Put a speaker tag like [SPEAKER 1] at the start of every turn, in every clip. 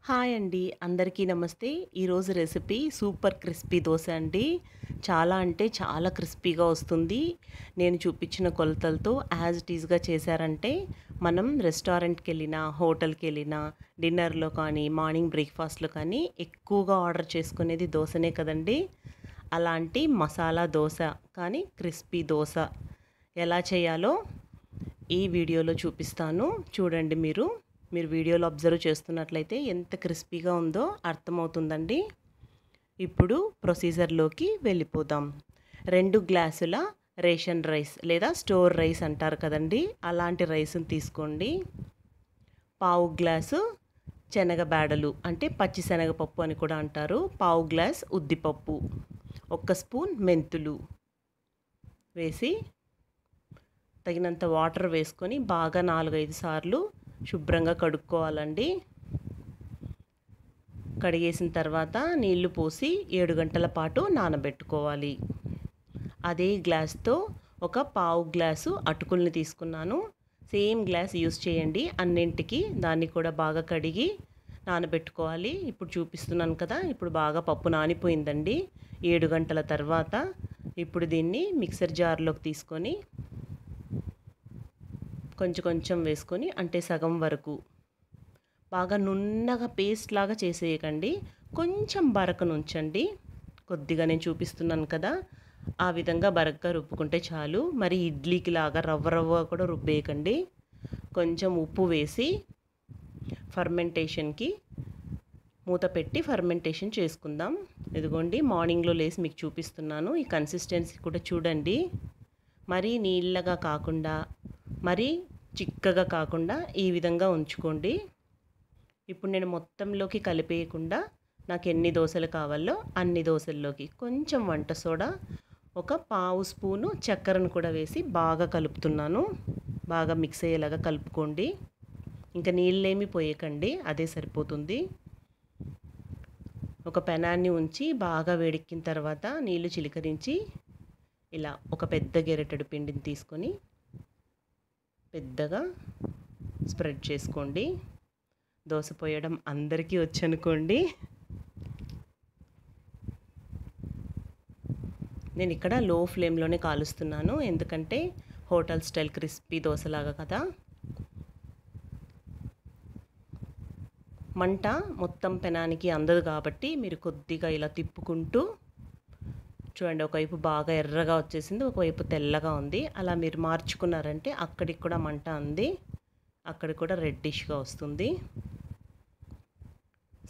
[SPEAKER 1] Hi అండి. అందరికీ నమస్తే. ఈరోజు రెసిపీ సూపర్ క్రిస్పీ దోస అండి. చాలా అంటే చాలా క్రిస్పీగా వస్తుంది. నేను చూపించిన కొలతలతో యాజ్ ఇట్ ఈస్‌గా చేశారంటే మనం రెస్టారెంట్‌కెళ్ళినా, హోటల్‌కెళ్ళినా డిన్నర్‌లో కానీ, మార్నింగ్ బ్రేక్‌ఫాస్ట్‌లో కానీ ఎక్కువగా ఆర్డర్ చేసుకునేది దోసనే కదండీ! అలాంటి మసాలా దోస కానీ క్రిస్పీ దోస ఎలా చేయాలో ఈ వీడియోలో చూపిస్తాను. చూడండి మీరు. మీరు వీడియోలో అబ్జర్వ్ చేస్తున్నట్లయితే ఎంత క్రిస్పీగా ఉందో అర్థమవుతుందండి. ఇప్పుడు ప్రొసీజర్లోకి వెళ్ళిపోదాం. 2 గ్లాసుల రేషన్ రైస్ లేదా స్టోర్ రైస్ అంటారు కదండి, అలాంటి రైస్‌ని తీసుకోండి. పావు గ్లాసు శనగ బేడలు అంటే పచ్చి శనగపప్పు అని కూడా అంటారు. పావు గ్లాస్ ఉద్దిపప్పు, 1 స్పూన్ మెంతులు వేసి తగినంత వాటర్ వేసుకొని బాగా 4, 5 సార్లు శుభ్రంగా కడుక్కోవాలండి. కడిగేసిన తర్వాత నీళ్లు పోసి 7 గంటల పాటు నానబెట్టుకోవాలి. అదే గ్లాస్తో ఒక పావు గ్లాసు అటుకుల్ని తీసుకున్నాను. సేమ్ గ్లాస్ యూస్ చేయండి అన్నింటికి. దాన్ని కూడా బాగా కడిగి నానబెట్టుకోవాలి. ఇప్పుడు చూపిస్తున్నాను కదా, ఇప్పుడు బాగా పప్పు నానిపోయిందండి 7 గంటల తర్వాత. ఇప్పుడు దీన్ని మిక్సర్ జార్లోకి తీసుకొని కొంచెం కొంచెం వేసుకొని, అంటే సగం వరకు బాగా నున్నగా పేస్ట్ లాగా చేసేయకండి, కొంచెం బరకనుంచండి. కొద్దిగా నేను చూపిస్తున్నాను కదా, ఆ విధంగా బరకగా రుబ్బుకుంటే చాలు. మరి ఇడ్లీకి లాగా రవ్వ రవ్వ కూడా రుబ్బేయకండి. కొంచెం ఉప్పు వేసి ఫర్మెంటేషన్కి మూత పెట్టి ఫర్మెంటేషన్ చేసుకుందాం. ఇదిగోండి మార్నింగ్లో లేసి మీకు చూపిస్తున్నాను. ఈ కన్సిస్టెన్సీ కూడా చూడండి. మరీ నీళ్ళగా కాకుండా, మరీ చిక్కగా కాకుండా ఈ విధంగా ఉంచుకోండి. ఇప్పుడు నేను మొత్తంలోకి కలిపేయకుండా నాకు ఎన్ని దోశలు కావాలో అన్ని దోశల్లోకి కొంచెం వంట సోడా, ఒక పావు స్పూను చక్కెరను కూడా వేసి బాగా కలుపుతున్నాను. బాగా మిక్స్ అయ్యేలాగా కలుపుకోండి. ఇంకా నీళ్ళేమి పోయకండి, అదే సరిపోతుంది. ఒక పెనాన్ని ఉంచి బాగా వేడెక్కిన తర్వాత నీళ్లు చిలకరించి ఇలా ఒక పెద్ద గెరెటెడు పిండిని తీసుకొని పెద్దగా స్ప్రెడ్ చేసుకోండి. దోశ పోయడం అందరికీ వచ్చనుకోండి. నేను ఇక్కడ లో ఫ్లేమ్లోనే కాలుస్తున్నాను, ఎందుకంటే హోటల్ స్టైల్ క్రిస్పీ దోశలాగా కదా. మంట మొత్తం పెనానికి అందదు కాబట్టి మీరు కొద్దిగా ఇలా తిప్పుకుంటూ చూడండి. ఒకవైపు బాగా ఎర్రగా వచ్చేసింది, ఒకవైపు తెల్లగా ఉంది. అలా మీరు మార్చుకున్నారంటే అక్కడికి కూడా మంట ఉంది, అక్కడ కూడా రెడ్డిష్గా వస్తుంది.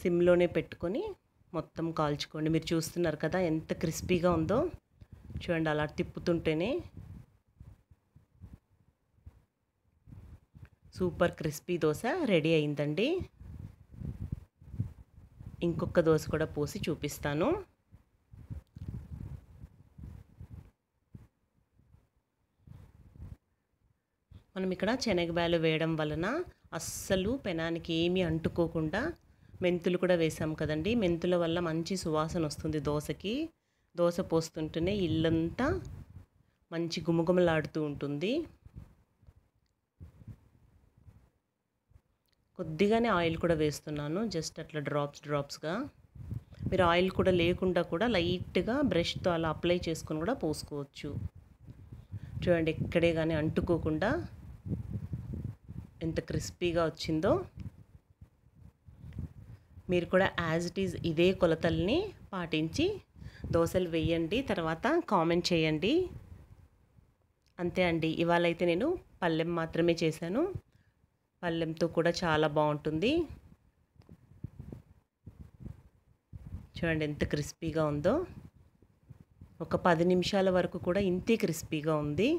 [SPEAKER 1] సిమ్లోనే పెట్టుకొని మొత్తం కాల్చుకోండి. మీరు చూస్తున్నారు కదా ఎంత క్రిస్పీగా ఉందో. చూడండి, అలా తిప్పుతుంటేనే సూపర్ క్రిస్పీ దోశ రెడీ అయిందండి. ఇంకొక దోశ కూడా పోసి చూపిస్తాను. మనం ఇక్కడ శనగబాలు వేయడం వలన అస్సలు పెనానికి ఏమీ అంటుకోకుండా, మెంతులు కూడా వేసాం కదండి, మెంతుల వల్ల మంచి సువాసన వస్తుంది దోశకి. దోశ పోస్తుంటేనే ఇల్లంతా మంచి గుమగుమలాడుతూ ఉంటుంది. కొద్దిగానే ఆయిల్ కూడా వేస్తున్నాను, జస్ట్ అట్లా డ్రాప్స్గా. మీరు ఆయిల్ కూడా లేకుండా కూడా లైట్గా బ్రష్తో అలా అప్లై చేసుకొని కూడా పోసుకోవచ్చు. చూడండి, ఎక్కడే కానీ అంటుకోకుండా ఎంత క్రిస్పీగా వచ్చిందో. మీరు కూడా యాజ్ ఇట్ ఈజ్ ఇదే కొలతల్ని పాటించి దోశలు వేయండి, తర్వాత కామెంట్ చేయండి. అంతే అండి. ఇవాళ అయితే నేను పళ్ళెం మాత్రమే చేశాను. పళ్ళెంతో కూడా చాలా బాగుంటుంది. చూడండి ఎంత క్రిస్పీగా ఉందో. ఒక 10 నిమిషాల వరకు కూడా ఇంతే క్రిస్పీగా ఉంది.